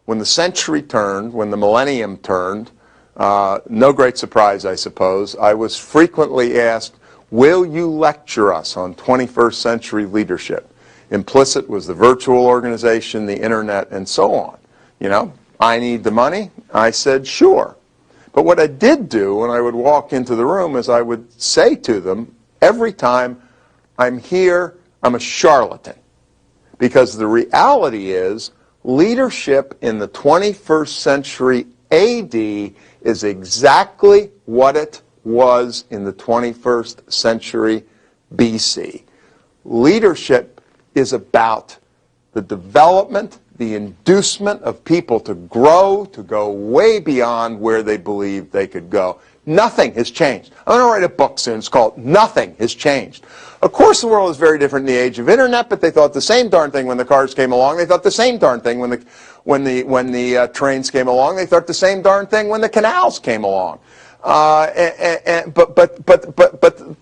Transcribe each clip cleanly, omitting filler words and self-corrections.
when the century turned, when the millennium turned, no great surprise, I suppose, I was frequently asked, will you lecture us on 21st century leadership? Implicit was the virtual organization, the internet, and so on. You know, I need the money. I said, sure. But what I did do when I would walk into the room is I would say to them, every time I'm here, I'm a charlatan. Because the reality is, leadership in the 21st century AD is exactly what it was in the 21st century BC. Leadership is about the development, the inducement of people to grow, to go way beyond where they believed they could go. Nothing has changed. I'm going to write a book soon. It's called Nothing Has Changed. Of course the world is very different in the age of internet, but they thought the same darn thing when the cars came along. They thought the same darn thing when the trains came along. They thought the same darn thing when the canals came along. But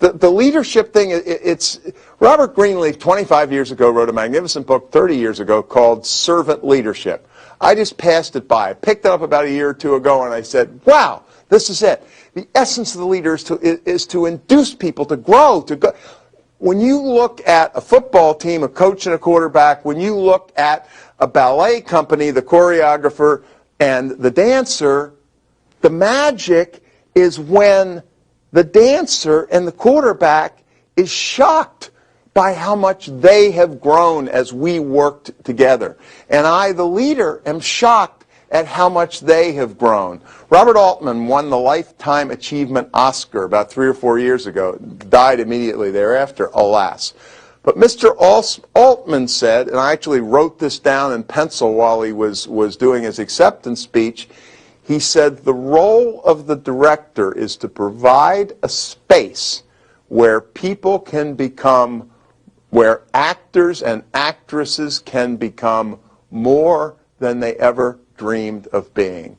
the leadership thing, it's Robert Greenleaf 25 years ago wrote a magnificent book 30 years ago called Servant Leadership. I just passed it by. I picked it up about a year or two ago and I said, wow, this is it. The essence of the leader is to induce people to grow, to go. When you look at a football team, a coach and a quarterback, when you look at a ballet company, the choreographer and the dancer, the magic is when the dancer and the quarterback is shocked by how much they have grown as we worked together. And I, the leader, am shocked at how much they have grown. Robert Altman won the Lifetime Achievement Oscar about 3 or 4 years ago, died immediately thereafter, alas. But Mr. Altman said, and I actually wrote this down in pencil while he was doing his acceptance speech, he said, the role of the director is to provide a space where people can become, where actors and actresses can become more than they ever dreamed of being.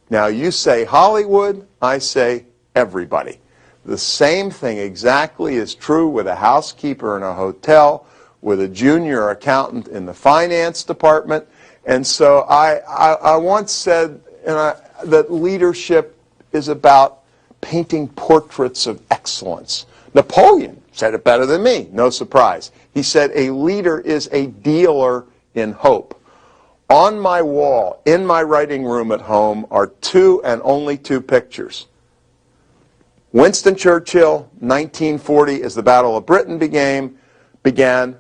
Now you say Hollywood, I say everybody. The same thing exactly is true with a housekeeper in a hotel, with a junior accountant in the finance department. And so I once said that leadership is about painting portraits of excellence. Napoleon said it better than me, no surprise. He said a leader is a dealer in hope. On my wall, in my writing room at home, are 2 and only 2 pictures. Winston Churchill, 1940, as the Battle of Britain began.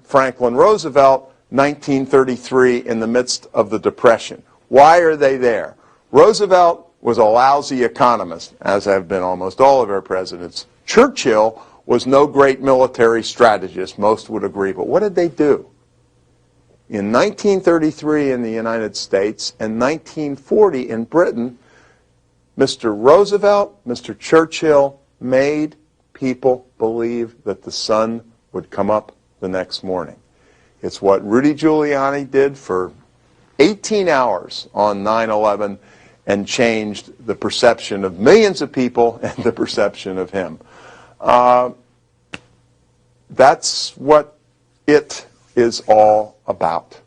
Franklin Roosevelt, 1933, in the midst of the Depression. Why are they there? Roosevelt was a lousy economist, as have been almost all of our presidents. Churchill was no great military strategist, most would agree. But what did they do? In 1933 in the United States and 1940 in Britain, Mr. Roosevelt, Mr. Churchill made people believe that the sun would come up the next morning. It's what Rudy Giuliani did for 18 hours on 9/11 and changed the perception of millions of people and the perception of him. That's what it is all about.